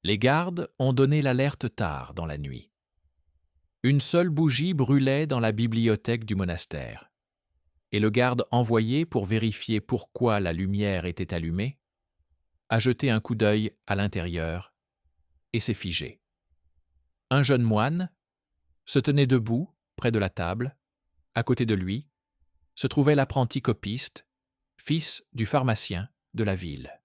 Les gardes ont donné l'alerte tard dans la nuit. Une seule bougie brûlait dans la bibliothèque du monastère, et le garde envoyé pour vérifier pourquoi la lumière était allumée a jeté un coup d'œil à l'intérieur et s'est figé. Un jeune moine se tenait debout près de la table. À côté de lui se trouvait l'apprenti copiste, fils du pharmacien de la ville.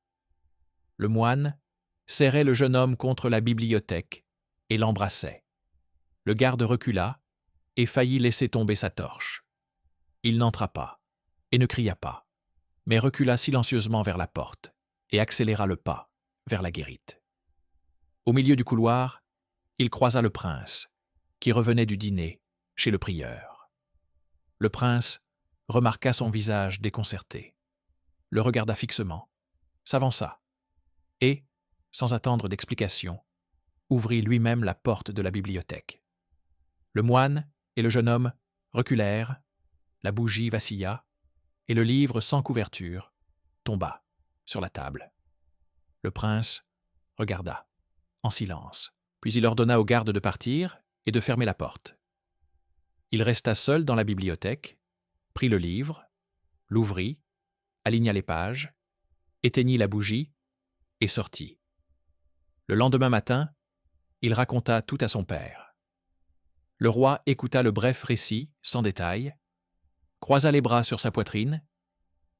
Le moine serrait le jeune homme contre la bibliothèque et l'embrassait. Le garde recula et faillit laisser tomber sa torche. Il n'entra pas et ne cria pas, mais recula silencieusement vers la porte et accéléra le pas vers la guérite. Au milieu du couloir, il croisa le prince, qui revenait du dîner chez le prieur. Le prince remarqua son visage déconcerté, le regarda fixement, s'avança et, sans attendre d'explication, ouvrit lui-même la porte de la bibliothèque. Le moine et le jeune homme reculèrent, la bougie vacilla, et le livre sans couverture tomba sur la table. Le prince regarda, en silence, puis il ordonna aux gardes de partir et de fermer la porte. Il resta seul dans la bibliothèque, prit le livre, l'ouvrit, aligna les pages, éteignit la bougie et sortit. Le lendemain matin, il raconta tout à son père. Le roi écouta le bref récit, sans détail, croisa les bras sur sa poitrine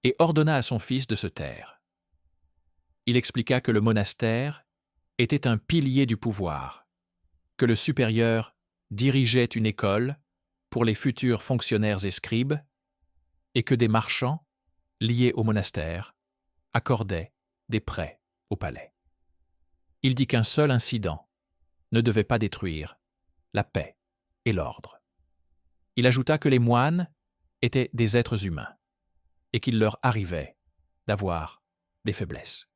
et ordonna à son fils de se taire. Il expliqua que le monastère était un pilier du pouvoir, que le supérieur dirigeait une école pour les futurs fonctionnaires et scribes, et que des marchands, liés au monastère, accordaient des prêts au palais. Il dit qu'un seul incident ne devait pas détruire la paix et l'ordre. Il ajouta que les moines étaient des êtres humains et qu'il leur arrivait d'avoir des faiblesses,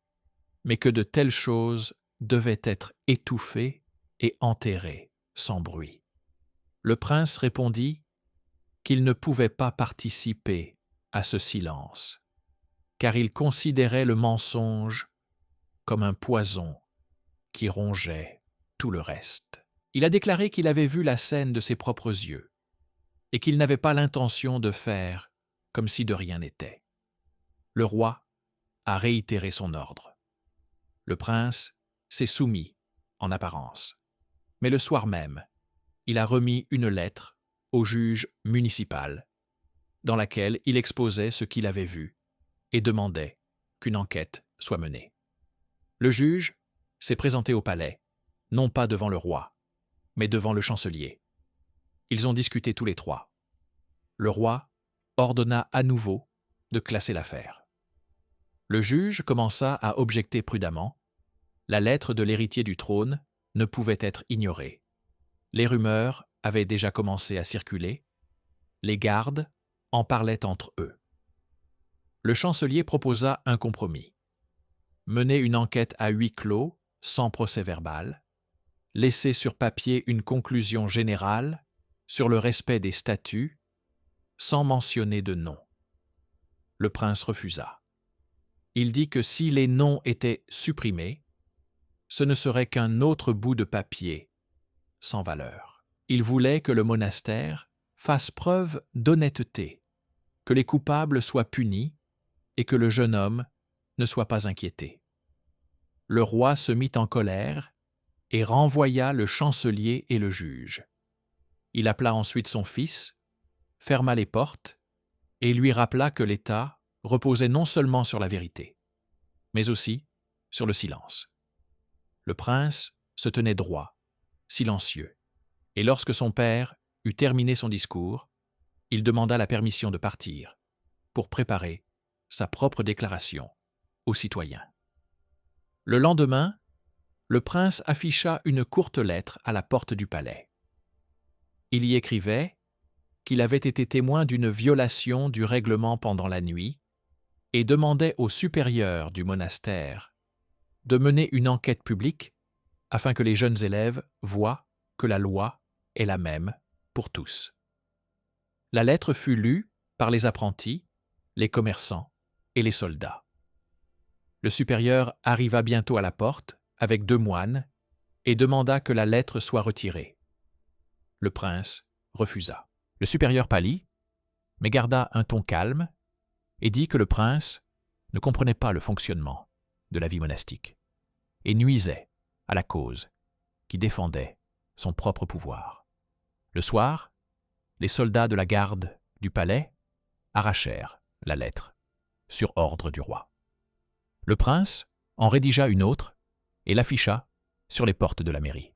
mais que de telles choses devaient être étouffées et enterrées sans bruit. Le prince répondit qu'il ne pouvait pas participer à ce silence, car il considérait le mensonge comme un poison qui rongeait tout le reste. Il a déclaré qu'il avait vu la scène de ses propres yeux et qu'il n'avait pas l'intention de faire comme si de rien n'était. Le roi a réitéré son ordre. Le prince s'est soumis en apparence, mais le soir même, il a remis une lettre au juge municipal dans laquelle il exposait ce qu'il avait vu et demandait qu'une enquête soit menée. Le juge s'est présenté au palais, non pas devant le roi, mais devant le chancelier. Ils ont discuté tous les trois. Le roi ordonna à nouveau de classer l'affaire. Le juge commença à objecter prudemment. La lettre de l'héritier du trône ne pouvait être ignorée. Les rumeurs avaient déjà commencé à circuler. Les gardes en parlaient entre eux. Le chancelier proposa un compromis. Mener une enquête à huis clos, sans procès-verbal, laisser sur papier une conclusion générale sur le respect des statuts, sans mentionner de nom. Le prince refusa. Il dit que si les noms étaient supprimés, ce ne serait qu'un autre bout de papier, sans valeur. Il voulait que le monastère fasse preuve d'honnêteté, que les coupables soient punis et que le jeune homme ne soit pas inquiété. Le roi se mit en colère et renvoya le chancelier et le juge. Il appela ensuite son fils, ferma les portes et lui rappela que l'État reposait non seulement sur la vérité, mais aussi sur le silence. Le prince se tenait droit, silencieux, et lorsque son père eut terminé son discours, il demanda la permission de partir pour préparer sa propre déclaration aux citoyens. Le lendemain, le prince afficha une courte lettre à la porte du palais. Il y écrivait qu'il avait été témoin d'une violation du règlement pendant la nuit et demandait au supérieur du monastère de mener une enquête publique afin que les jeunes élèves voient que la loi est la même pour tous. La lettre fut lue par les apprentis, les commerçants et les soldats. Le supérieur arriva bientôt à la porte avec 2 moines et demanda que la lettre soit retirée. Le prince refusa. Le supérieur pâlit, mais garda un ton calme et dit que le prince ne comprenait pas le fonctionnement de la vie monastique et nuisait à la cause qui défendait son propre pouvoir. Le soir, les soldats de la garde du palais arrachèrent la lettre sur ordre du roi. Le prince en rédigea une autre et l'afficha sur les portes de la mairie.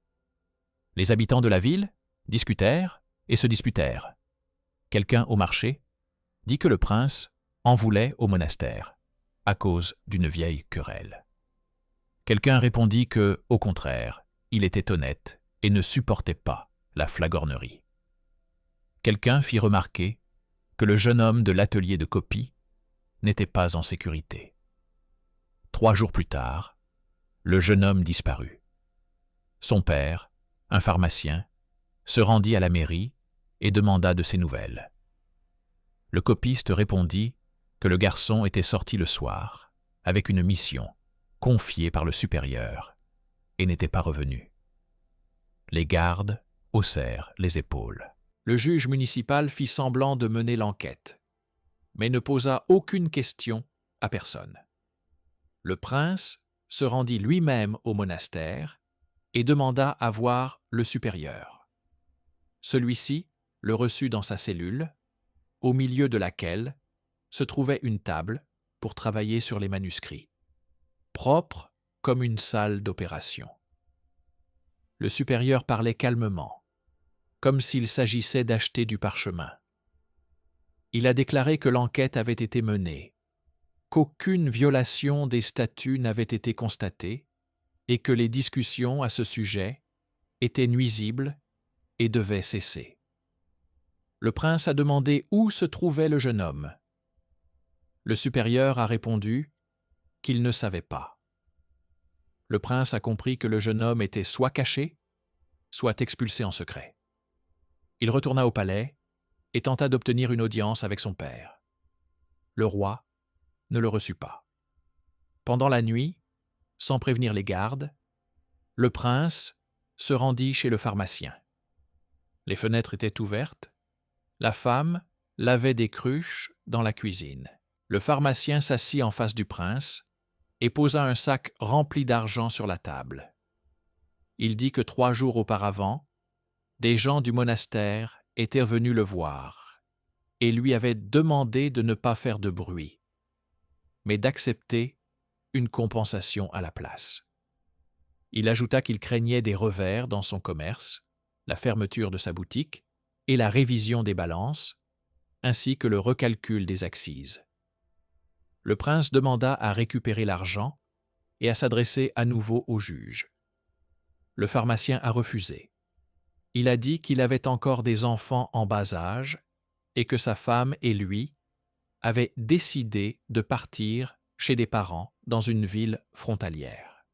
Les habitants de la ville discutèrent et se disputèrent. Quelqu'un au marché dit que le prince en voulait au monastère à cause d'une vieille querelle. Quelqu'un répondit que, au contraire, il était honnête et ne supportait pas la flagornerie. Quelqu'un fit remarquer que le jeune homme de l'atelier de copie n'était pas en sécurité. 3 jours plus tard, le jeune homme disparut. Son père, un pharmacien, se rendit à la mairie et demanda de ses nouvelles. Le copiste répondit que le garçon était sorti le soir avec une mission confiée par le supérieur et n'était pas revenu. Les gardes haussèrent les épaules. Le juge municipal fit semblant de mener l'enquête, mais ne posa aucune question à personne. Le prince se rendit lui-même au monastère et demanda à voir le supérieur. Celui-ci le reçut dans sa cellule, au milieu de laquelle se trouvait une table pour travailler sur les manuscrits, propre comme une salle d'opération. Le supérieur parlait calmement, comme s'il s'agissait d'acheter du parchemin. Il a déclaré que l'enquête avait été menée, qu'aucune violation des statuts n'avait été constatée et que les discussions à ce sujet étaient nuisibles et devaient cesser. Le prince a demandé où se trouvait le jeune homme. Le supérieur a répondu qu'il ne savait pas. Le prince a compris que le jeune homme était soit caché, soit expulsé en secret. Il retourna au palais et tenta d'obtenir une audience avec son père. Le roi ne le reçut pas. Pendant la nuit, sans prévenir les gardes, le prince se rendit chez le pharmacien. Les fenêtres étaient ouvertes, la femme lavait des cruches dans la cuisine. Le pharmacien s'assit en face du prince et posa un sac rempli d'argent sur la table. Il dit que 3 jours auparavant, des gens du monastère étaient venus le voir et lui avaient demandé de ne pas faire de bruit, mais d'accepter une compensation à la place. Il ajouta qu'il craignait des revers dans son commerce, la fermeture de sa boutique et la révision des balances, ainsi que le recalcul des accises. Le prince demanda à récupérer l'argent et à s'adresser à nouveau au juge. Le pharmacien a refusé. Il a dit qu'il avait encore des enfants en bas âge et que sa femme et lui avaient décidé de partir chez des parents dans une ville frontalière.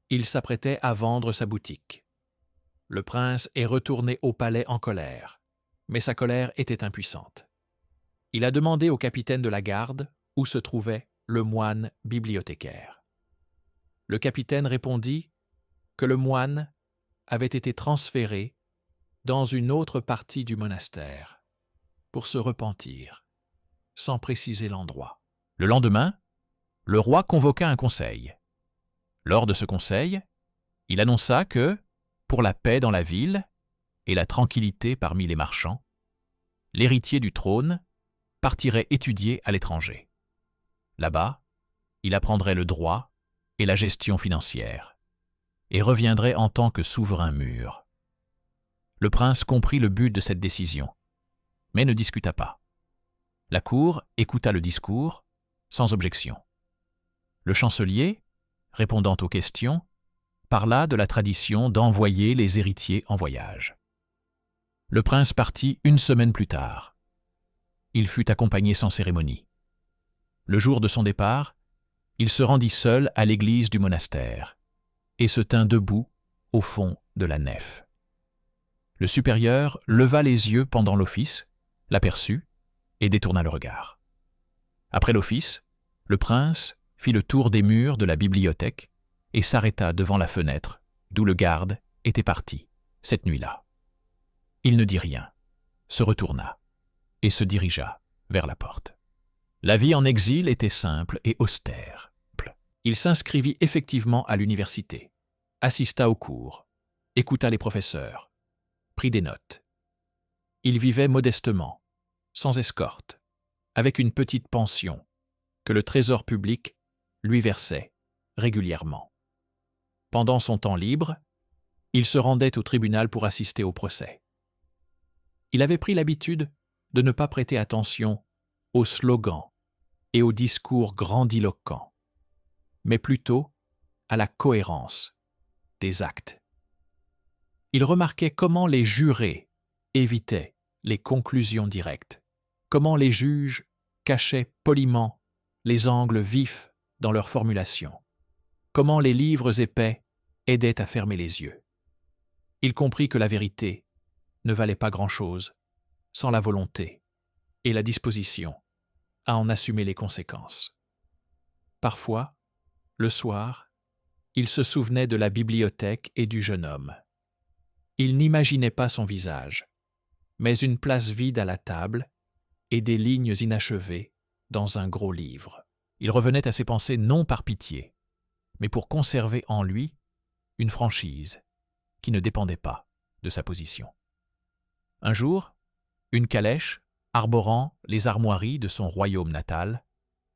Il s'apprêtait à vendre sa boutique. Le prince est retourné au palais en colère, mais sa colère était impuissante. Il a demandé au capitaine de la garde où se trouvait le moine bibliothécaire. Le capitaine répondit que le moine avait été transféré dans une autre partie du monastère pour se repentir, sans préciser l'endroit. Le lendemain, le roi convoqua un conseil. Lors de ce conseil, il annonça que, pour la paix dans la ville et la tranquillité parmi les marchands, l'héritier du trône partirait étudier à l'étranger. Là-bas, il apprendrait le droit et la gestion financière, et reviendrait en tant que souverain mûr. Le prince comprit le but de cette décision, mais ne discuta pas. La cour écouta le discours sans objection. Le chancelier, répondant aux questions, parla de la tradition d'envoyer les héritiers en voyage. Le prince partit 1 semaine plus tard. Il fut accompagné sans cérémonie. Le jour de son départ, il se rendit seul à l'église du monastère et se tint debout au fond de la nef. Le supérieur leva les yeux pendant l'office, l'aperçut et détourna le regard. Après l'office, le prince fit le tour des murs de la bibliothèque et s'arrêta devant la fenêtre d'où le garde était parti cette nuit-là. Il ne dit rien, se retourna et se dirigea vers la porte. La vie en exil était simple et austère. Il s'inscrivit effectivement à l'université, assista aux cours, écouta les professeurs, prit des notes. Il vivait modestement, sans escorte, avec une petite pension que le trésor public lui versait régulièrement. Pendant son temps libre, il se rendait au tribunal pour assister au procès. Il avait pris l'habitude de ne pas prêter attention aux slogans et aux discours grandiloquents, mais plutôt à la cohérence des actes. Il remarquait comment les jurés évitaient les conclusions directes, comment les juges cachaient poliment les angles vifs dans leur formulation, comment les livres épais aidaient à fermer les yeux. Il comprit que la vérité ne valait pas grand-chose sans la volonté et la disposition à en assumer les conséquences. Parfois, le soir, il se souvenait de la bibliothèque et du jeune homme. Il n'imaginait pas son visage, mais une place vide à la table et des lignes inachevées dans un gros livre. Il revenait à ses pensées non par pitié, mais pour conserver en lui une franchise qui ne dépendait pas de sa position. Un jour, une calèche, arborant les armoiries de son royaume natal,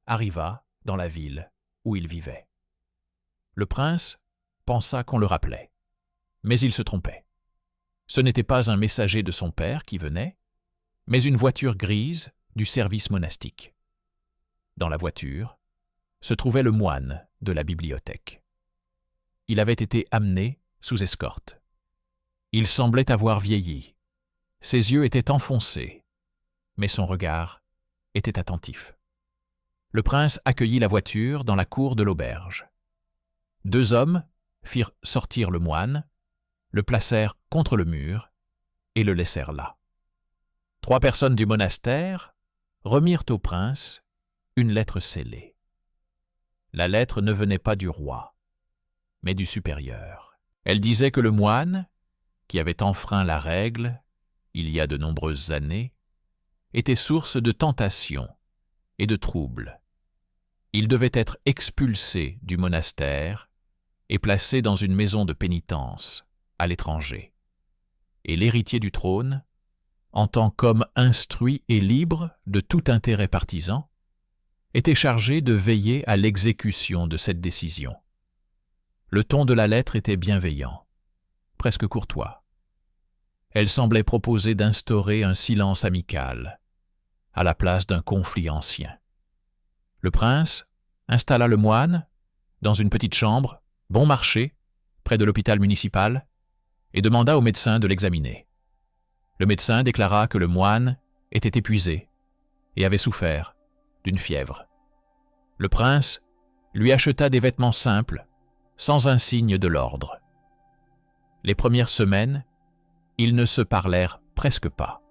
arriva dans la ville où il vivait. Le prince pensa qu'on le rappelait, mais il se trompait. Ce n'était pas un messager de son père qui venait, mais une voiture grise du service monastique. Dans la voiture se trouvait le moine de la bibliothèque. Il avait été amené sous escorte. Il semblait avoir vieilli. Ses yeux étaient enfoncés, mais son regard était attentif. Le prince accueillit la voiture dans la cour de l'auberge. 2 hommes firent sortir le moine, le placèrent contre le mur et le laissèrent là. 3 personnes du monastère remirent au prince une lettre scellée. La lettre ne venait pas du roi, mais du supérieur. Elle disait que le moine, qui avait enfreint la règle il y a de nombreuses années, était source de tentation et de troubles. Il devait être expulsé du monastère et placé dans une maison de pénitence à l'étranger. Et l'héritier du trône, en tant qu'homme instruit et libre de tout intérêt partisan, était chargé de veiller à l'exécution de cette décision. Le ton de la lettre était bienveillant, presque courtois. Elle semblait proposer d'instaurer un silence amical, à la place d'un conflit ancien. Le prince installa le moine dans une petite chambre, bon marché, près de l'hôpital municipal, et demanda au médecin de l'examiner. Le médecin déclara que le moine était épuisé et avait souffert d'une fièvre. Le prince lui acheta des vêtements simples, sans un signe de l'ordre. Les premières semaines, ils ne se parlèrent presque pas.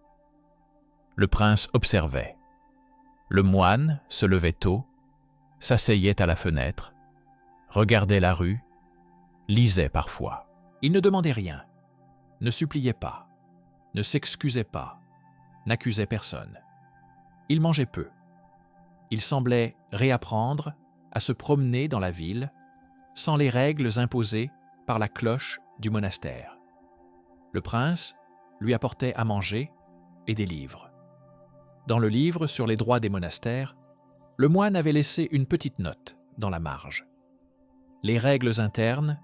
Le prince observait. Le moine se levait tôt, s'asseyait à la fenêtre, regardait la rue, lisait parfois. Il ne demandait rien, ne suppliait pas, ne s'excusait pas, n'accusait personne. Il mangeait peu. Il semblait réapprendre à se promener dans la ville sans les règles imposées par la cloche du monastère. Le prince lui apportait à manger et des livres. Dans le livre sur les droits des monastères, le moine avait laissé une petite note dans la marge. Les règles internes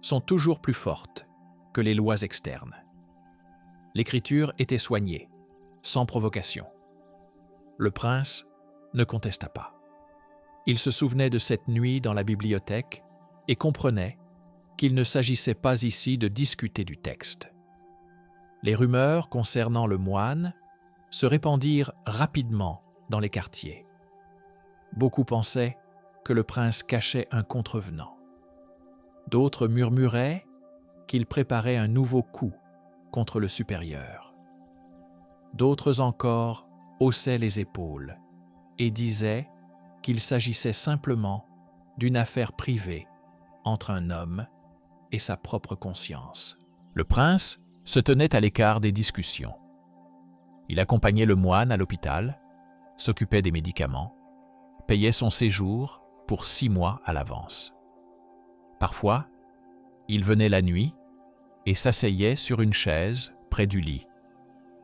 sont toujours plus fortes que les lois externes. L'écriture était soignée, sans provocation. Le prince ne contesta pas. Il se souvenait de cette nuit dans la bibliothèque et comprenait qu'il ne s'agissait pas ici de discuter du texte. Les rumeurs concernant le moine se répandirent rapidement dans les quartiers. Beaucoup pensaient que le prince cachait un contrevenant. D'autres murmuraient qu'il préparait un nouveau coup contre le supérieur. D'autres encore haussaient les épaules et disaient qu'il s'agissait simplement d'une affaire privée entre un homme et sa propre conscience. Le prince se tenait à l'écart des discussions. Il accompagnait le moine à l'hôpital, s'occupait des médicaments, payait son séjour pour 6 mois à l'avance. Parfois, il venait la nuit et s'asseyait sur une chaise près du lit,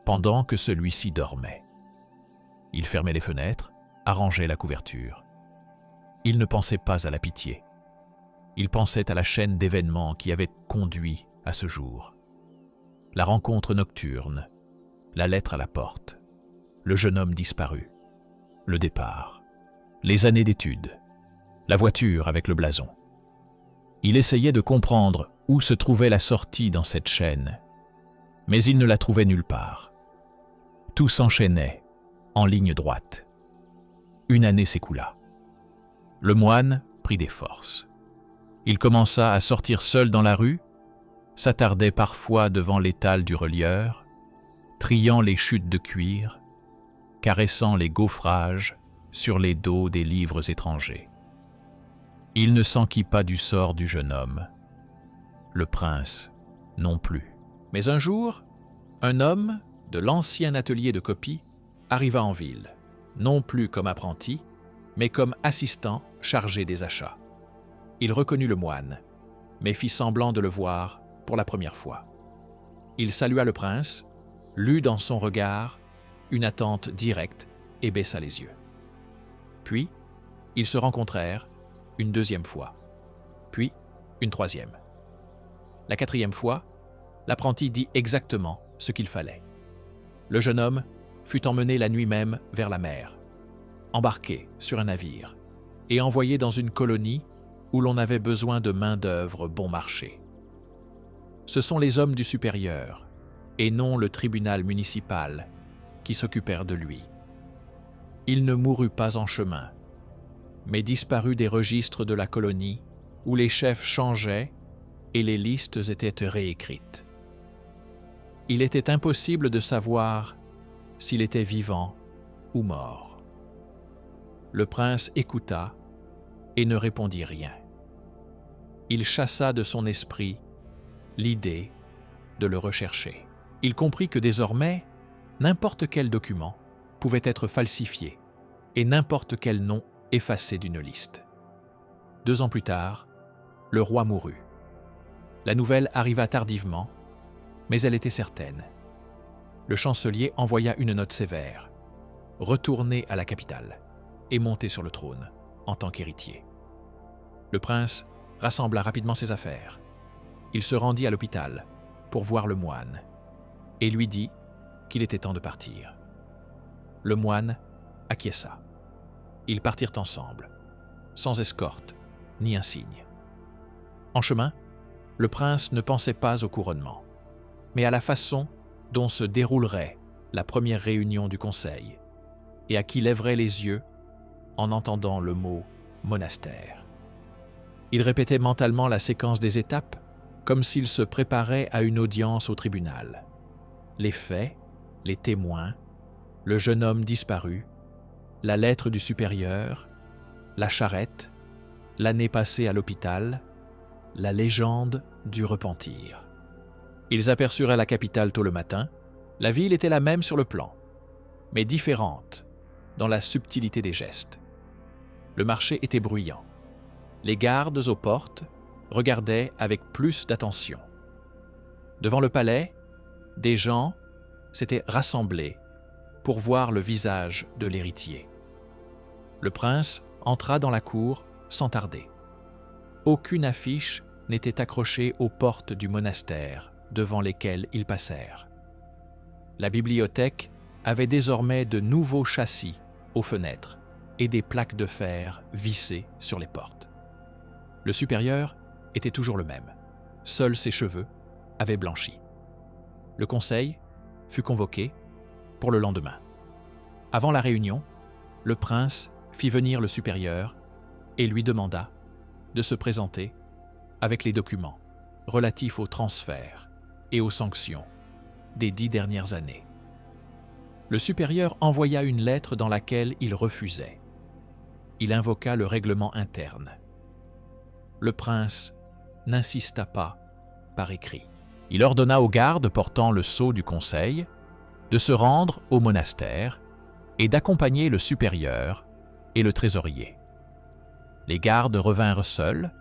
pendant que celui-ci dormait. Il fermait les fenêtres, arrangeait la couverture. Il ne pensait pas à la pitié. Il pensait à la chaîne d'événements qui avaient conduit à ce jour. La rencontre nocturne, la lettre à la porte, le jeune homme disparu, le départ, les années d'études, la voiture avec le blason. Il essayait de comprendre où se trouvait la sortie dans cette chaîne, mais il ne la trouvait nulle part. Tout s'enchaînait en ligne droite. Une année s'écoula. Le moine prit des forces. Il commença à sortir seul dans la rue, s'attardait parfois devant l'étal du relieur, triant les chutes de cuir, caressant les gaufrages sur les dos des livres étrangers. Il ne s'enquit pas du sort du jeune homme. Le prince non plus. Mais un jour, un homme de l'ancien atelier de copie arriva en ville, non plus comme apprenti, mais comme assistant chargé des achats. Il reconnut le moine, mais fit semblant de le voir pour la première fois. Il salua le prince, lut dans son regard une attente directe et baissa les yeux. Puis, ils se rencontrèrent une deuxième fois, puis une troisième. La quatrième fois, l'apprenti dit exactement ce qu'il fallait. Le jeune homme fut emmené la nuit même vers la mer, embarqué sur un navire et envoyé dans une colonie où l'on avait besoin de main-d'œuvre bon marché. Ce sont les hommes du supérieur, et non le tribunal municipal, qui s'occupèrent de lui. Il ne mourut pas en chemin, mais disparut des registres de la colonie où les chefs changeaient et les listes étaient réécrites. Il était impossible de savoir s'il était vivant ou mort. Le prince écouta et ne répondit rien. Il chassa de son esprit l'idée de le rechercher. Il comprit que désormais, n'importe quel document pouvait être falsifié et n'importe quel nom effacé d'une liste. 2 ans plus tard, le roi mourut. La nouvelle arriva tardivement, mais elle était certaine. Le chancelier envoya une note sévère, retourner à la capitale et monter sur le trône en tant qu'héritier. Le prince rassembla rapidement ses affaires. Il se rendit à l'hôpital pour voir le moine et lui dit qu'il était temps de partir. Le moine acquiesça. Ils partirent ensemble, sans escorte ni insigne. En chemin, le prince ne pensait pas au couronnement, mais à la façon dont se déroulerait la première réunion du conseil et à qui lèverait les yeux en entendant le mot « monastère ». Il répétait mentalement la séquence des étapes comme s'il se préparait à une audience au tribunal. Les faits, les témoins, le jeune homme disparu, la lettre du supérieur, la charrette, l'année passée à l'hôpital, la légende du repentir. Ils aperçurent la capitale tôt le matin. La ville était la même sur le plan, mais différente dans la subtilité des gestes. Le marché était bruyant. Les gardes aux portes regardaient avec plus d'attention. Devant le palais, des gens s'étaient rassemblés pour voir le visage de l'héritier. Le prince entra dans la cour sans tarder. Aucune affiche n'était accrochée aux portes du monastère devant lesquelles ils passèrent. La bibliothèque avait désormais de nouveaux châssis aux fenêtres et des plaques de fer vissées sur les portes. Le supérieur était toujours le même. Seuls ses cheveux avaient blanchi. Le conseil fut convoqué pour le lendemain. Avant la réunion, le prince fit venir le supérieur et lui demanda de se présenter avec les documents relatifs au transfert et aux sanctions des 10 dernières années. Le supérieur envoya une lettre dans laquelle il refusait. Il invoqua le règlement interne. Le prince n'insista pas par écrit. Il ordonna aux gardes portant le sceau du conseil de se rendre au monastère et d'accompagner le supérieur et le trésorier. Les gardes revinrent seuls,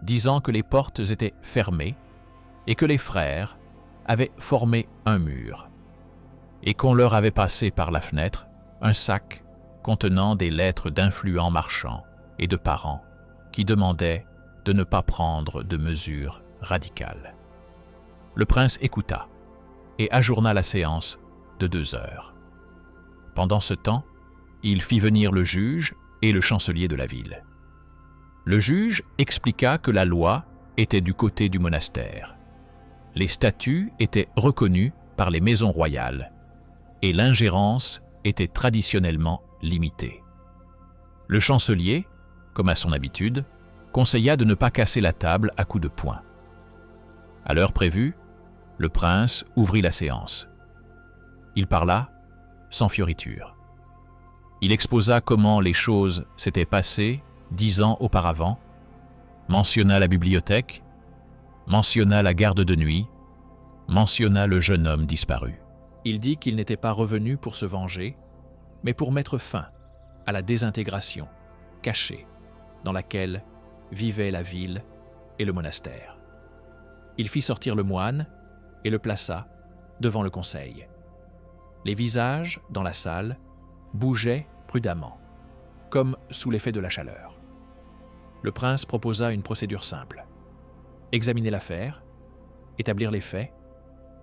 disant que les portes étaient fermées et que les frères avaient formé un mur, et qu'on leur avait passé par la fenêtre un sac contenant des lettres d'influents marchands et de parents qui demandaient de ne pas prendre de mesures radicales. Le prince écouta et ajourna la séance de 2 heures. Pendant ce temps, il fit venir le juge et le chancelier de la ville. Le juge expliqua que la loi était du côté du monastère. Les statuts étaient reconnus par les maisons royales et l'ingérence était traditionnellement limitée. Le chancelier, comme à son habitude, conseilla de ne pas casser la table à coups de poing. À l'heure prévue, le prince ouvrit la séance. Il parla sans fioriture. Il exposa comment les choses s'étaient passées 10 ans auparavant, mentionna la bibliothèque, mentionna la garde de nuit, mentionna le jeune homme disparu. Il dit qu'il n'était pas revenu pour se venger, mais pour mettre fin à la désintégration cachée dans laquelle vivaient la ville et le monastère. Il fit sortir le moine et le plaça devant le conseil. Les visages, dans la salle, bougeaient prudemment, comme sous l'effet de la chaleur. Le prince proposa une procédure simple. Examiner l'affaire, établir les faits,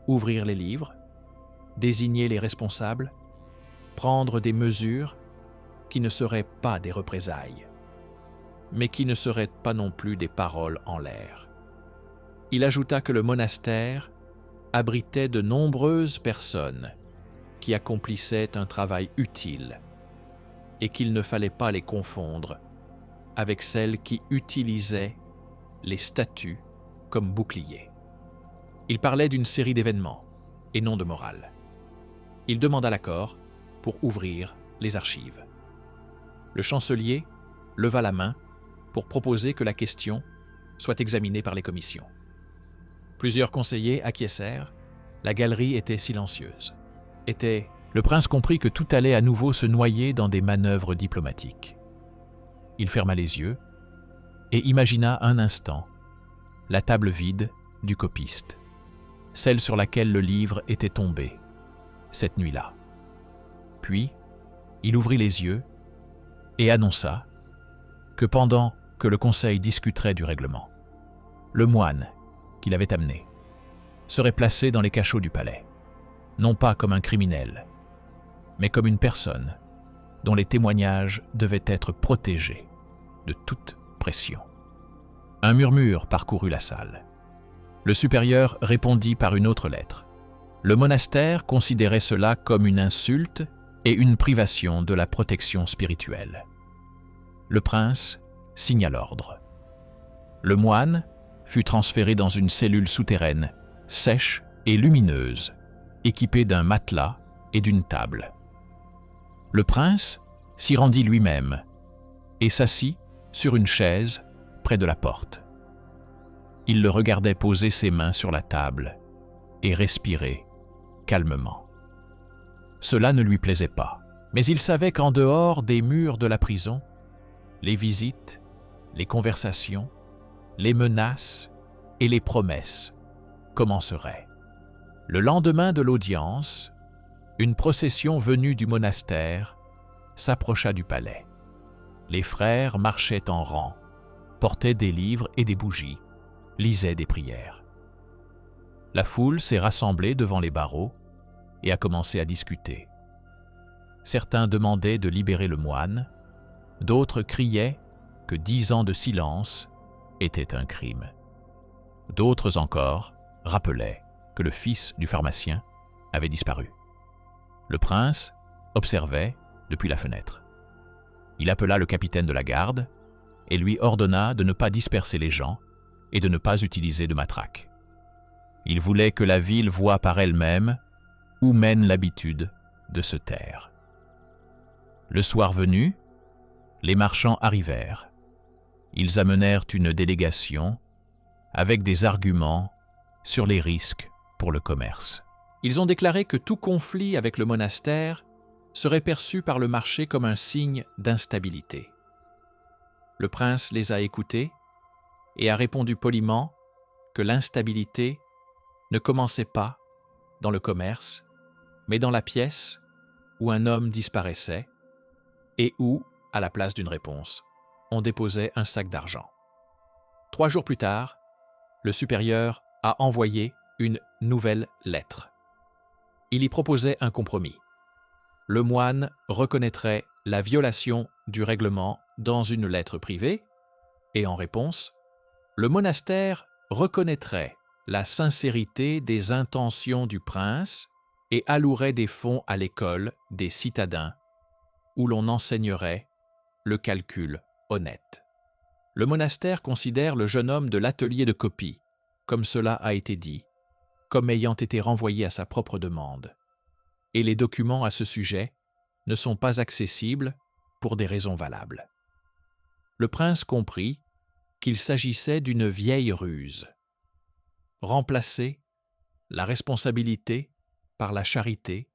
ouvrir les livres, désigner les responsables, prendre des mesures qui ne seraient pas des représailles, mais qui ne seraient pas non plus des paroles en l'air. Il ajouta que le monastère abritait de nombreuses personnes qui accomplissaient un travail utile et qu'il ne fallait pas les confondre avec celles qui utilisaient les statuts comme boucliers. Il parlait d'une série d'événements et non de morale. Il demanda l'accord pour ouvrir les archives. Le chancelier leva la main pour proposer que la question soit examinée par les commissions. Plusieurs conseillers acquiescèrent, la galerie était silencieuse. Le prince comprit que tout allait à nouveau se noyer dans des manœuvres diplomatiques. Il ferma les yeux et imagina un instant la table vide du copiste, celle sur laquelle le livre était tombé, cette nuit-là. Puis, il ouvrit les yeux et annonça que pendant que le conseil discuterait du règlement, le moine qu'il avait amené serait placé dans les cachots du palais, non pas comme un criminel, mais comme une personne dont les témoignages devaient être protégés de toute pression. Un murmure parcourut la salle. Le supérieur répondit par une autre lettre. Le monastère considérait cela comme une insulte et une privation de la protection spirituelle. Le prince signa l'ordre. Le moine fut transféré dans une cellule souterraine, sèche et lumineuse, équipée d'un matelas et d'une table. Le prince s'y rendit lui-même et s'assit sur une chaise près de la porte. Il le regardait poser ses mains sur la table et respirer calmement. Cela ne lui plaisait pas, mais il savait qu'en dehors des murs de la prison, les visites, les conversations, les menaces et les promesses commenceraient. Le lendemain de l'audience, une procession venue du monastère s'approcha du palais. Les frères marchaient en rang, portaient des livres et des bougies, lisaient des prières. La foule s'est rassemblée devant les barreaux et a commencé à discuter. Certains demandaient de libérer le moine, d'autres criaient que 10 ans de silence était un crime. D'autres encore rappelaient que le fils du pharmacien avait disparu. Le prince observait depuis la fenêtre. Il appela le capitaine de la garde et lui ordonna de ne pas disperser les gens et de ne pas utiliser de matraque. Il voulait que la ville voie par elle-même où mène l'habitude de se taire. Le soir venu, les marchands arrivèrent. Ils amenèrent une délégation avec des arguments sur les risques pour le commerce. Ils ont déclaré que tout conflit avec le monastère serait perçu par le marché comme un signe d'instabilité. Le prince les a écoutés et a répondu poliment que l'instabilité ne commençait pas dans le commerce, mais dans la pièce où un homme disparaissait et où, à la place d'une réponse, on déposait un sac d'argent. 3 jours plus tard, le supérieur a envoyé une nouvelle lettre. Il y proposait un compromis. Le moine reconnaîtrait la violation du règlement dans une lettre privée et en réponse, le monastère reconnaîtrait la sincérité des intentions du prince et allouerait des fonds à l'école des citadins où l'on enseignerait le calcul honnête. Le monastère considère le jeune homme de l'atelier de copie, comme cela a été dit, comme ayant été renvoyé à sa propre demande, et les documents à ce sujet ne sont pas accessibles pour des raisons valables. Le prince comprit qu'il s'agissait d'une vieille ruse. Remplacer la responsabilité par la charité,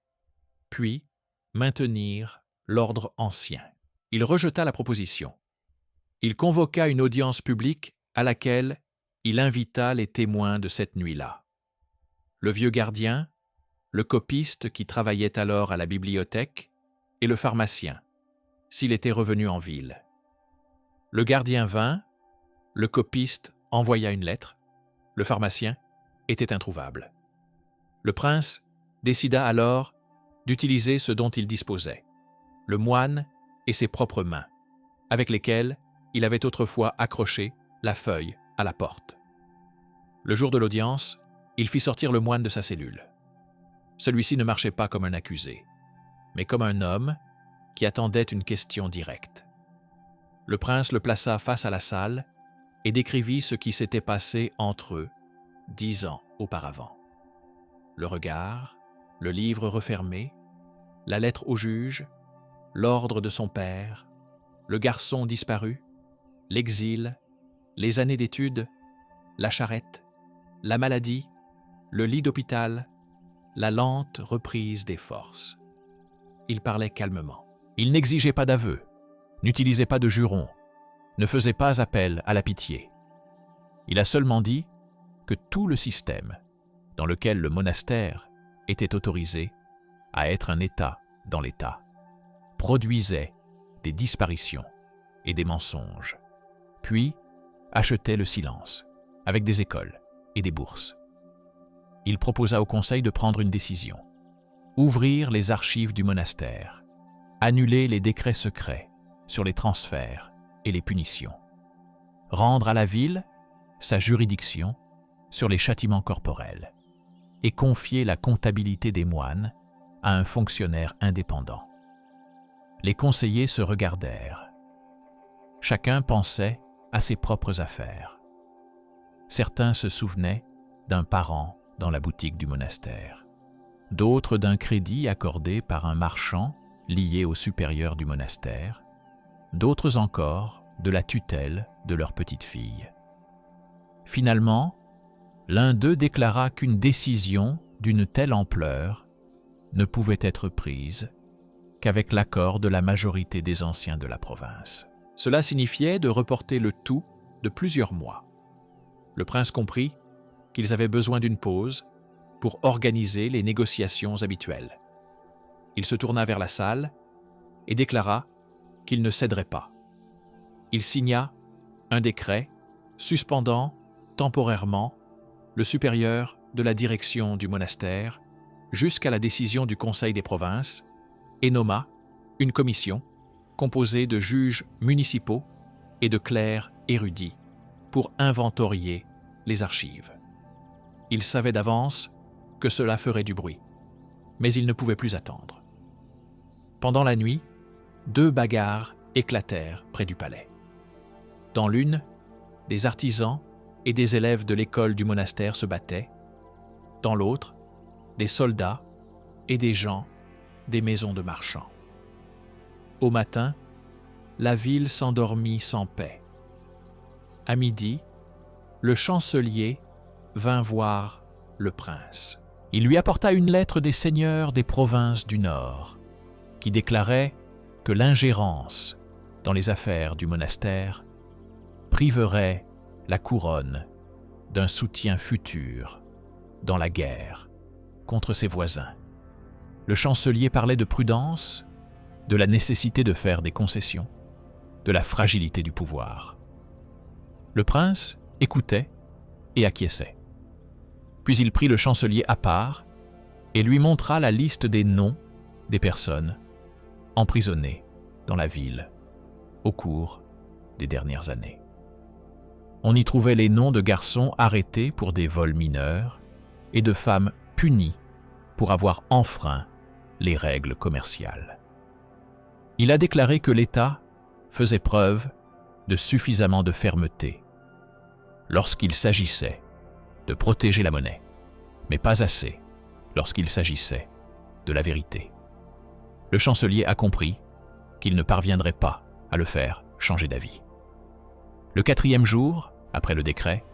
puis maintenir l'ordre ancien. Il rejeta la proposition. Il convoqua une audience publique à laquelle il invita les témoins de cette nuit-là. Le vieux gardien, le copiste qui travaillait alors à la bibliothèque et le pharmacien, s'il était revenu en ville. Le gardien vint, le copiste envoya une lettre, le pharmacien était introuvable. Le prince décida alors d'utiliser ce dont il disposait, le moine et ses propres mains, avec lesquelles il avait autrefois accroché la feuille à la porte. Le jour de l'audience, il fit sortir le moine de sa cellule. Celui-ci ne marchait pas comme un accusé, mais comme un homme qui attendait une question directe. Le prince le plaça face à la salle et décrivit ce qui s'était passé entre eux 10 ans auparavant. Le regard, le livre refermé, la lettre au juge, l'ordre de son père, le garçon disparu, l'exil, les années d'études, la charrette, la maladie, le lit d'hôpital, la lente reprise des forces. Il parlait calmement. Il n'exigeait pas d'aveu, n'utilisait pas de jurons, ne faisait pas appel à la pitié. Il a seulement dit que tout le système dans lequel le monastère était autorisé à être un État dans l'État produisait des disparitions et des mensonges, puis achetait le silence avec des écoles et des bourses. Il proposa au conseil de prendre une décision, ouvrir les archives du monastère, annuler les décrets secrets sur les transferts et les punitions, rendre à la ville sa juridiction sur les châtiments corporels et confier la comptabilité des moines à un fonctionnaire indépendant. Les conseillers se regardèrent. Chacun pensait à ses propres affaires. Certains se souvenaient d'un parent dans la boutique du monastère, d'autres d'un crédit accordé par un marchand lié au supérieur du monastère, d'autres encore de la tutelle de leur petite-fille. Finalement, l'un d'eux déclara qu'une décision d'une telle ampleur ne pouvait être prise qu'avec l'accord de la majorité des anciens de la province. Cela signifiait de reporter le tout de plusieurs mois. Le prince comprit qu'ils avaient besoin d'une pause pour organiser les négociations habituelles. Il se tourna vers la salle et déclara qu'il ne céderait pas. Il signa un décret suspendant temporairement le supérieur de la direction du monastère jusqu'à la décision du Conseil des provinces et nomma une commission composée de juges municipaux et de clercs érudits pour inventorier les archives. Il savait d'avance que cela ferait du bruit, mais il ne pouvait plus attendre. Pendant la nuit, 2 bagarres éclatèrent près du palais. Dans l'une, des artisans et des élèves de l'école du monastère se battaient. Dans l'autre, des soldats et des gens des maisons de marchands. Au matin, la ville s'endormit sans paix. À midi, le chancelier vint voir le prince. Il lui apporta une lettre des seigneurs des provinces du Nord, qui déclarait que l'ingérence dans les affaires du monastère priverait la couronne d'un soutien futur dans la guerre contre ses voisins. Le chancelier parlait de prudence, de la nécessité de faire des concessions, de la fragilité du pouvoir. Le prince écoutait et acquiesçait. Puis il prit le chancelier à part et lui montra la liste des noms des personnes emprisonnées dans la ville au cours des dernières années. On y trouvait les noms de garçons arrêtés pour des vols mineurs et de femmes punies pour avoir enfreint les règles commerciales. Il a déclaré que l'État faisait preuve de suffisamment de fermeté lorsqu'il s'agissait de protéger la monnaie, mais pas assez lorsqu'il s'agissait de la vérité. Le chancelier a compris qu'il ne parviendrait pas à le faire changer d'avis. Le 4e jour, après le décret,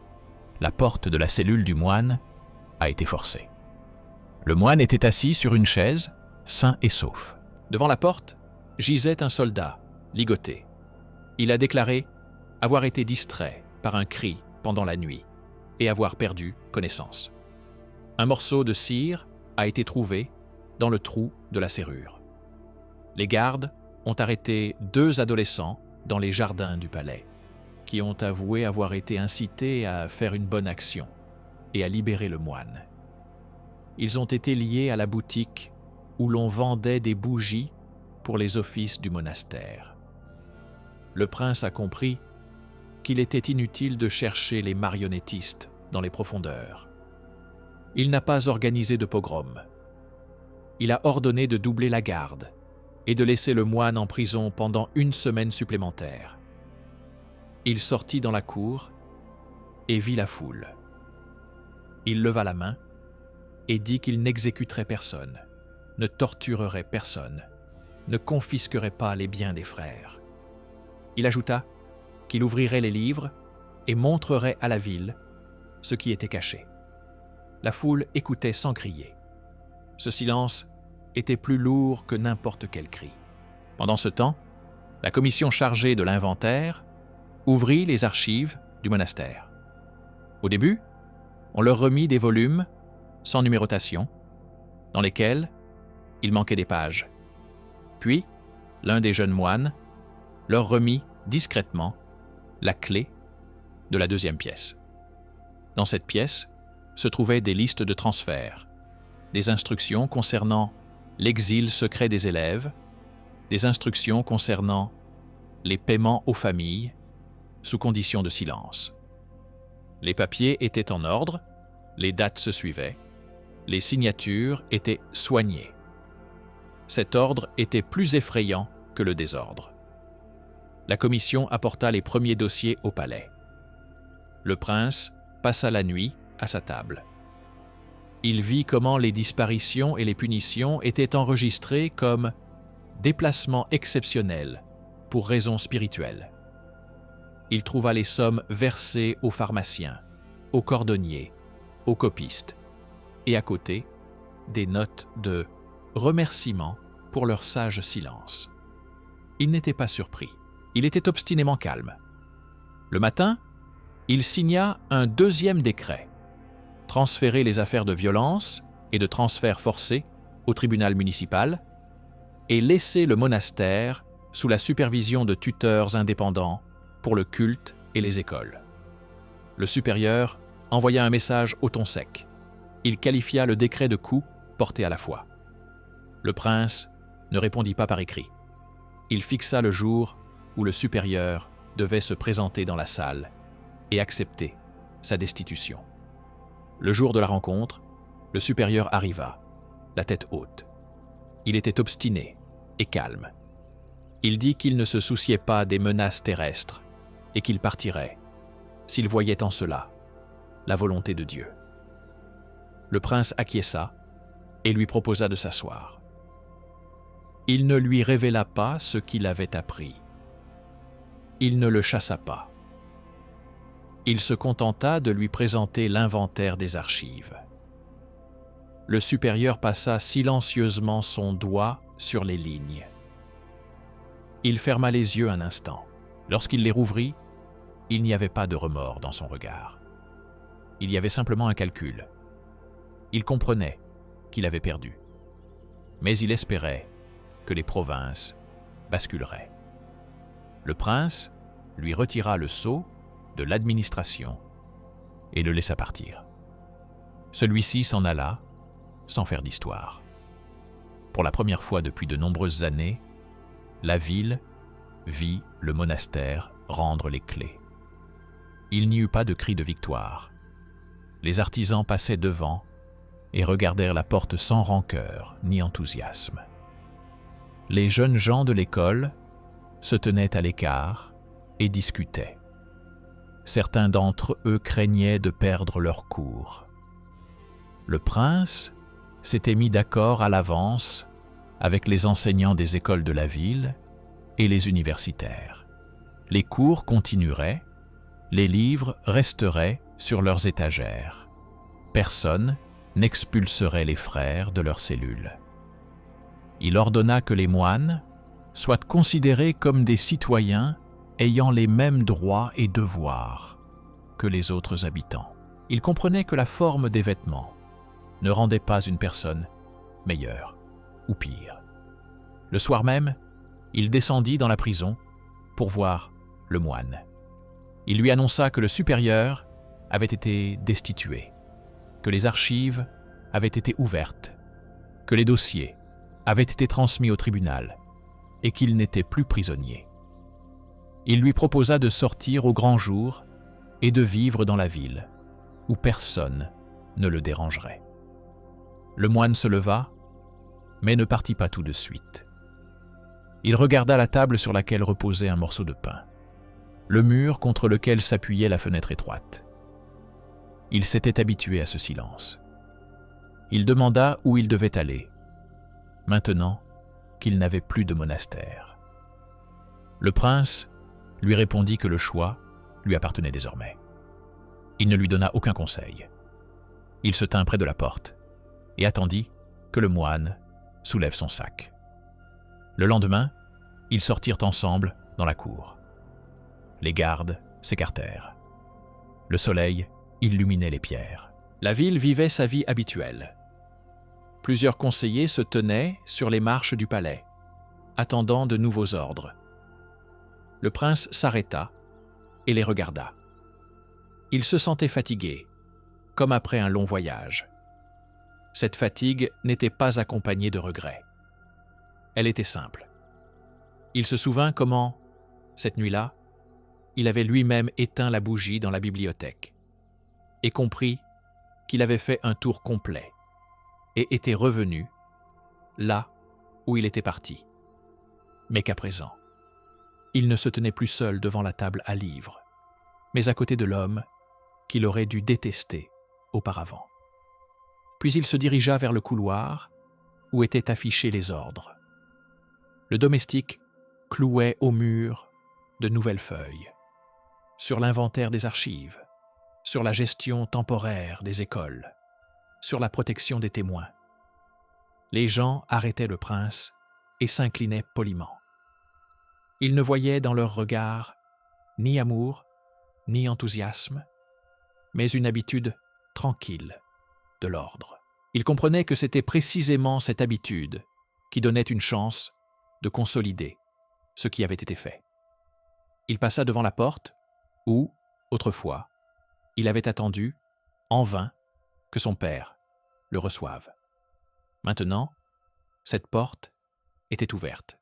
la porte de la cellule du moine a été forcée. Le moine était assis sur une chaise, sain et sauf. Devant la porte gisait un soldat, ligoté. Il a déclaré avoir été distrait par un cri pendant la nuit et avoir perdu connaissance. Un morceau de cire a été trouvé dans le trou de la serrure. Les gardes ont arrêté 2 adolescents dans les jardins du palais, qui ont avoué avoir été incités à faire une bonne action et à libérer le moine. Ils ont été liés à la boutique où l'on vendait des bougies pour les offices du monastère. Le prince a compris qu'il était inutile de chercher les marionnettistes dans les profondeurs. Il n'a pas organisé de pogrom. Il a ordonné de doubler la garde et de laisser le moine en prison pendant 1 semaine supplémentaire. Il sortit dans la cour et vit la foule. Il leva la main et dit qu'il n'exécuterait personne, ne torturerait personne, ne confisquerait pas les biens des frères. Il ajouta qu'il ouvrirait les livres et montrerait à la ville ce qui était caché. La foule écoutait sans crier. Ce silence était plus lourd que n'importe quel cri. Pendant ce temps, la commission chargée de l'inventaire ouvrit les archives du monastère. Au début, on leur remit des volumes sans numérotation, dans lesquels il manquait des pages. Puis, l'un des jeunes moines leur remit discrètement la clé de la 2e pièce. Dans cette pièce se trouvaient des listes de transferts, des instructions concernant l'exil secret des élèves, des instructions concernant les paiements aux familles, sous condition de silence. Les papiers étaient en ordre, les dates se suivaient, les signatures étaient soignées. Cet ordre était plus effrayant que le désordre. La commission apporta les premiers dossiers au palais. Le prince passa la nuit à sa table. Il vit comment les disparitions et les punitions étaient enregistrées comme déplacements exceptionnels pour raisons spirituelles. Il trouva les sommes versées aux pharmaciens, aux cordonniers, aux copistes, et à côté, des notes de remerciements pour leur sage silence. Il n'était pas surpris. Il était obstinément calme. Le matin, il signa un 2e décret, transférer les affaires de violence et de transfert forcé au tribunal municipal et laisser le monastère sous la supervision de tuteurs indépendants pour le culte et les écoles. Le supérieur envoya un message au ton sec. Il qualifia le décret de coup porté à la foi. Le prince ne répondit pas par écrit. Il fixa le jour où le supérieur devait se présenter dans la salle et accepter sa destitution. Le jour de la rencontre, le supérieur arriva, la tête haute. Il était obstiné et calme. Il dit qu'il ne se souciait pas des menaces terrestres et qu'il partirait, s'il voyait en cela la volonté de Dieu. Le prince acquiesça et lui proposa de s'asseoir. Il ne lui révéla pas ce qu'il avait appris. Il ne le chassa pas. Il se contenta de lui présenter l'inventaire des archives. Le supérieur passa silencieusement son doigt sur les lignes. Il ferma les yeux un instant. Lorsqu'il les rouvrit, il n'y avait pas de remords dans son regard. Il y avait simplement un calcul. Il comprenait qu'il avait perdu, mais il espérait que les provinces basculeraient. Le prince lui retira le sceau de l'administration et le laissa partir. Celui-ci s'en alla sans faire d'histoire. Pour la première fois depuis de nombreuses années, la ville vit le monastère rendre les clés. Il n'y eut pas de cri de victoire. Les artisans passaient devant et regardèrent la porte sans rancœur ni enthousiasme. Les jeunes gens de l'école se tenaient à l'écart et discutaient. Certains d'entre eux craignaient de perdre leur cours. Le prince s'était mis d'accord à l'avance avec les enseignants des écoles de la ville et les universitaires. Les cours continueraient, les livres resteraient sur leurs étagères. Personne n'expulserait les frères de leurs cellules. Il ordonna que les moines soient considérés comme des citoyens ayant les mêmes droits et devoirs que les autres habitants. Il comprenait que la forme des vêtements ne rendait pas une personne meilleure ou pire. Le soir même, il descendit dans la prison pour voir le moine. Il lui annonça que le supérieur avait été destitué, que les archives avaient été ouvertes, que les dossiers avaient été transmis au tribunal et qu'il n'était plus prisonnier. Il lui proposa de sortir au grand jour et de vivre dans la ville, où personne ne le dérangerait. Le moine se leva, mais ne partit pas tout de suite. Il regarda la table sur laquelle reposait un morceau de pain, le mur contre lequel s'appuyait la fenêtre étroite. Il s'était habitué à ce silence. Il demanda où il devait aller, maintenant qu'il n'avait plus de monastère. Le prince lui répondit que le choix lui appartenait désormais. Il ne lui donna aucun conseil. Il se tint près de la porte et attendit que le moine soulève son sac. Le lendemain, ils sortirent ensemble dans la cour. Les gardes s'écartèrent. Le soleil illuminait les pierres. La ville vivait sa vie habituelle. Plusieurs conseillers se tenaient sur les marches du palais, attendant de nouveaux ordres. Le prince s'arrêta et les regarda. Il se sentait fatigué, comme après un long voyage. Cette fatigue n'était pas accompagnée de regrets. Elle était simple. Il se souvint comment, cette nuit-là, il avait lui-même éteint la bougie dans la bibliothèque et compris qu'il avait fait un tour complet et était revenu là où il était parti. Mais qu'à présent, il ne se tenait plus seul devant la table à livres, mais à côté de l'homme qu'il aurait dû détester auparavant. Puis il se dirigea vers le couloir où étaient affichés les ordres. Le domestique clouait au mur de nouvelles feuilles, sur l'inventaire des archives, sur la gestion temporaire des écoles, sur la protection des témoins. Les gens arrêtaient le prince et s'inclinaient poliment. Ils ne voyaient dans leur regard ni amour, ni enthousiasme, mais une habitude tranquille de l'ordre. Ils comprenaient que c'était précisément cette habitude qui donnait une chance de consolider ce qui avait été fait. Il passa devant la porte où, autrefois, il avait attendu, en vain, que son père le reçoive. Maintenant, cette porte était ouverte.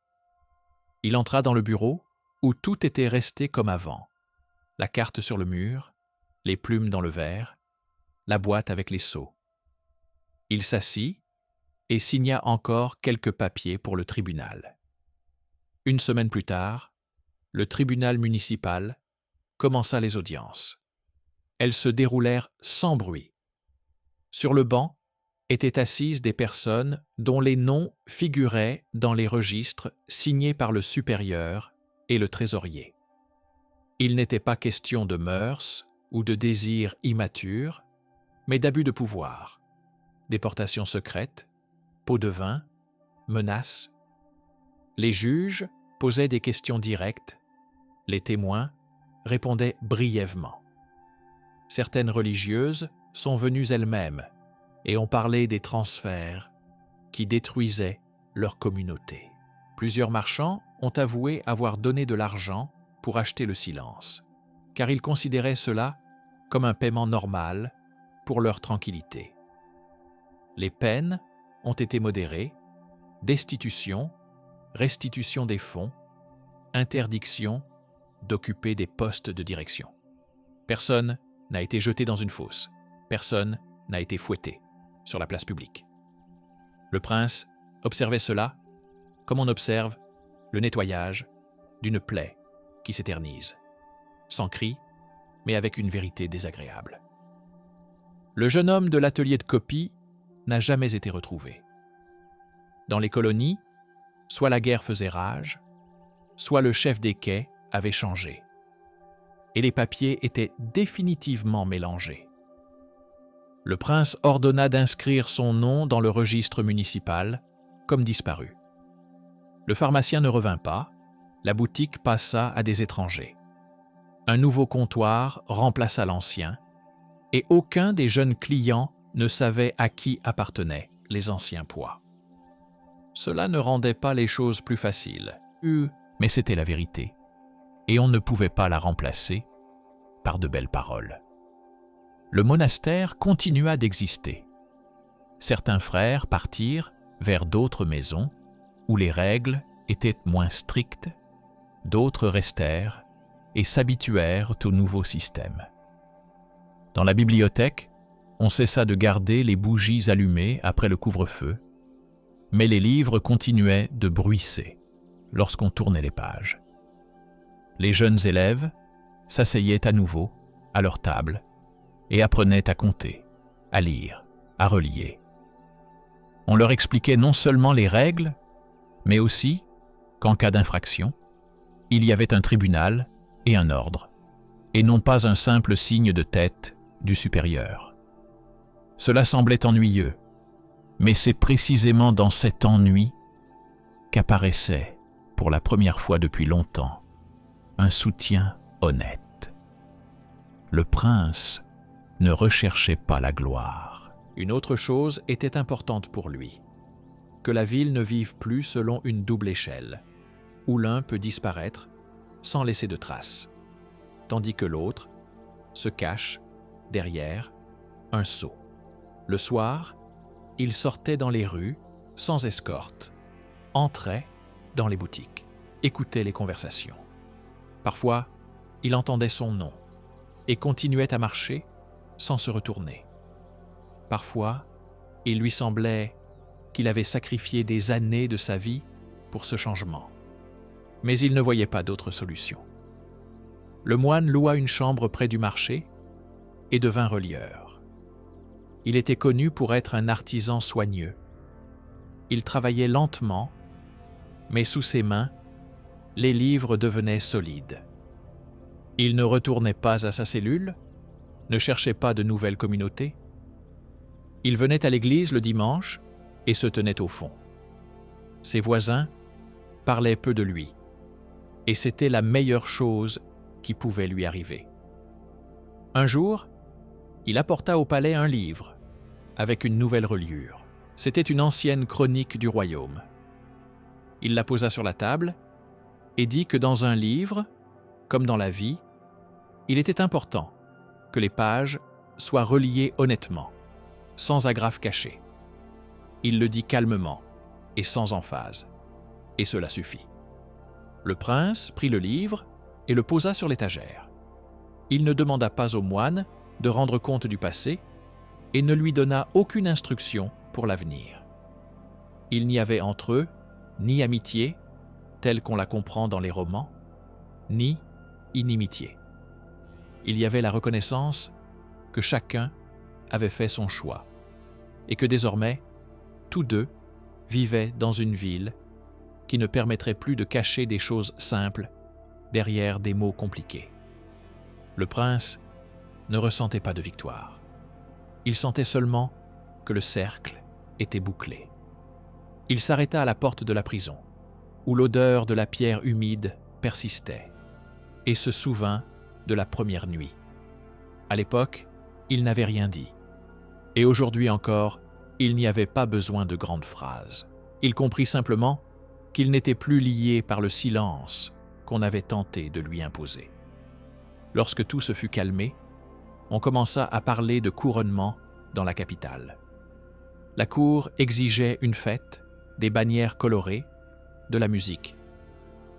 Il entra dans le bureau où tout était resté comme avant. La carte sur le mur, les plumes dans le verre, la boîte avec les sceaux. Il s'assit et signa encore quelques papiers pour le tribunal. Une semaine plus tard, le tribunal municipal commença les audiences. Elles se déroulèrent sans bruit. Sur le banc étaient assises des personnes dont les noms figuraient dans les registres signés par le supérieur et le trésorier. Il n'était pas question de mœurs ou de désirs immatures, mais d'abus de pouvoir, déportations secrètes, pots de vin, menaces. Les juges posaient des questions directes, les témoins répondaient brièvement. Certaines religieuses sont venues elles-mêmes et ont parlé des transferts qui détruisaient leur communauté. Plusieurs marchands ont avoué avoir donné de l'argent pour acheter le silence, car ils considéraient cela comme un paiement normal pour leur tranquillité. Les peines ont été modérées, destitution, restitution des fonds, interdiction d'occuper des postes de direction. Personne n'a été jeté dans une fosse, personne n'a été fouetté sur la place publique. Le prince observait cela comme on observe le nettoyage d'une plaie qui s'éternise, sans cri, mais avec une vérité désagréable. Le jeune homme de l'atelier de copie n'a jamais été retrouvé. Dans les colonies, soit la guerre faisait rage, soit le chef des quais avait changé, et les papiers étaient définitivement mélangés. Le prince ordonna d'inscrire son nom dans le registre municipal comme disparu. Le pharmacien ne revint pas, la boutique passa à des étrangers. Un nouveau comptoir remplaça l'ancien, et aucun des jeunes clients ne savait à qui appartenaient les anciens poids. Cela ne rendait pas les choses plus faciles, mais c'était la vérité, et on ne pouvait pas la remplacer par de belles paroles. Le monastère continua d'exister. Certains frères partirent vers d'autres maisons où les règles étaient moins strictes, d'autres restèrent et s'habituèrent au nouveau système. Dans la bibliothèque, on cessa de garder les bougies allumées après le couvre-feu, mais les livres continuaient de bruisser lorsqu'on tournait les pages. Les jeunes élèves s'asseyaient à nouveau à leur table et apprenaient à compter, à lire, à relier. On leur expliquait non seulement les règles, mais aussi qu'en cas d'infraction, il y avait un tribunal et un ordre, et non pas un simple signe de tête du supérieur. Cela semblait ennuyeux, mais c'est précisément dans cet ennui qu'apparaissait, pour la première fois depuis longtemps, un soutien honnête. Le prince ne recherchait pas la gloire. Une autre chose était importante pour lui, que la ville ne vive plus selon une double échelle, où l'un peut disparaître sans laisser de traces, tandis que l'autre se cache derrière un sceau. Le soir, il sortait dans les rues sans escorte, entrait dans les boutiques, écoutait les conversations. Parfois, il entendait son nom et continuait à marcher sans se retourner. Parfois, il lui semblait qu'il avait sacrifié des années de sa vie pour ce changement. Mais il ne voyait pas d'autre solution. Le moine loua une chambre près du marché et devint relieur. Il était connu pour être un artisan soigneux. Il travaillait lentement, mais sous ses mains, les livres devenaient solides. Il ne retournait pas à sa cellule, ne cherchait pas de nouvelles communautés. Il venait à l'église le dimanche et se tenait au fond. Ses voisins parlaient peu de lui, et c'était la meilleure chose qui pouvait lui arriver. Un jour, il apporta au palais un livre avec une nouvelle reliure. C'était une ancienne chronique du royaume. Il la posa sur la table et dit que dans un livre, comme dans la vie, il était important que les pages soient reliées honnêtement, sans agrafe cachée. Il le dit calmement et sans emphase, et cela suffit. Le prince prit le livre et le posa sur l'étagère. Il ne demanda pas au moine de rendre compte du passé et ne lui donna aucune instruction pour l'avenir. Il n'y avait entre eux ni amitié, telle qu'on la comprend dans les romans, ni inimitié. Il y avait la reconnaissance que chacun avait fait son choix et que désormais, tous deux vivaient dans une ville qui ne permettrait plus de cacher des choses simples derrière des mots compliqués. Le prince ne ressentait pas de victoire. Il sentait seulement que le cercle était bouclé. Il s'arrêta à la porte de la prison, où l'odeur de la pierre humide persistait, et se souvint de la première nuit. À l'époque, il n'avait rien dit. Et aujourd'hui encore, il n'y avait pas besoin de grandes phrases. Il comprit simplement qu'il n'était plus lié par le silence qu'on avait tenté de lui imposer. Lorsque tout se fut calmé, on commença à parler de couronnement dans la capitale. La cour exigeait une fête, des bannières colorées, de la musique.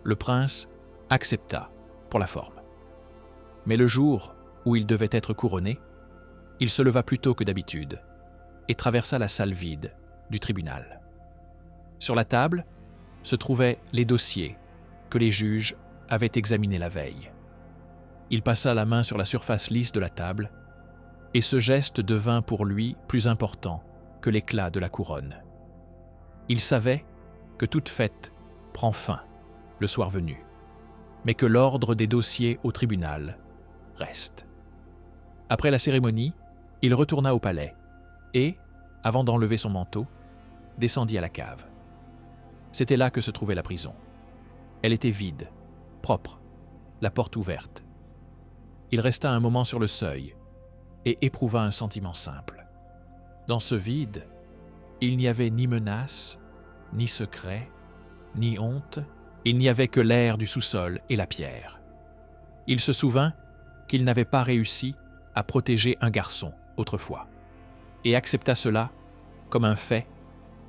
Le prince accepta pour la forme. Mais le jour où il devait être couronné, il se leva plus tôt que d'habitude et traversa la salle vide du tribunal. Sur la table se trouvaient les dossiers que les juges avaient examinés la veille. Il passa la main sur la surface lisse de la table, et ce geste devint pour lui plus important que l'éclat de la couronne. Il savait que toute fête prend fin le soir venu, mais que l'ordre des dossiers au tribunal reste. Après la cérémonie, il retourna au palais et, avant d'enlever son manteau, descendit à la cave. C'était là que se trouvait la prison. Elle était vide, propre, la porte ouverte. Il resta un moment sur le seuil et éprouva un sentiment simple. Dans ce vide, il n'y avait ni menace, ni secret, ni honte, il n'y avait que l'air du sous-sol et la pierre. Il se souvint qu'il n'avait pas réussi à protéger un garçon autrefois, et accepta cela comme un fait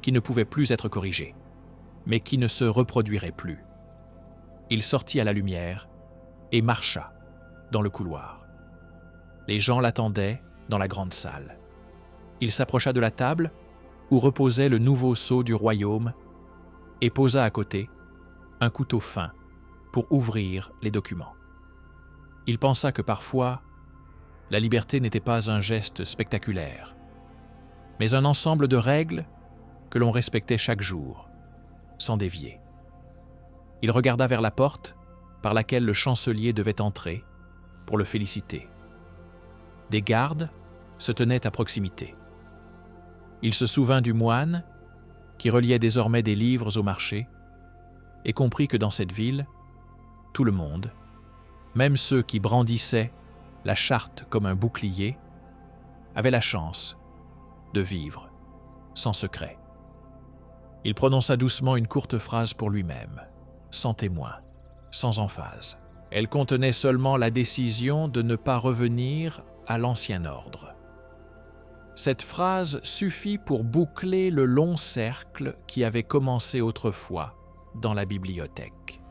qui ne pouvait plus être corrigé, mais qui ne se reproduirait plus. Il sortit à la lumière et marcha dans le couloir. Les gens l'attendaient dans la grande salle. Il s'approcha de la table où reposait le nouveau sceau du royaume et posa à côté un couteau fin pour ouvrir les documents. Il pensa que parfois, la liberté n'était pas un geste spectaculaire, mais un ensemble de règles que l'on respectait chaque jour, sans dévier. Il regarda vers la porte par laquelle le chancelier devait entrer pour le féliciter. Des gardes se tenaient à proximité. Il se souvint du moine qui reliait désormais des livres au marché et comprit que dans cette ville, tout le monde, même ceux qui brandissaient la charte comme un bouclier, avaient la chance de vivre sans secret. Il prononça doucement une courte phrase pour lui-même, sans témoin, sans emphase. Elle contenait seulement la décision de ne pas revenir à l'ancien ordre. Cette phrase suffit pour boucler le long cercle qui avait commencé autrefois dans la bibliothèque.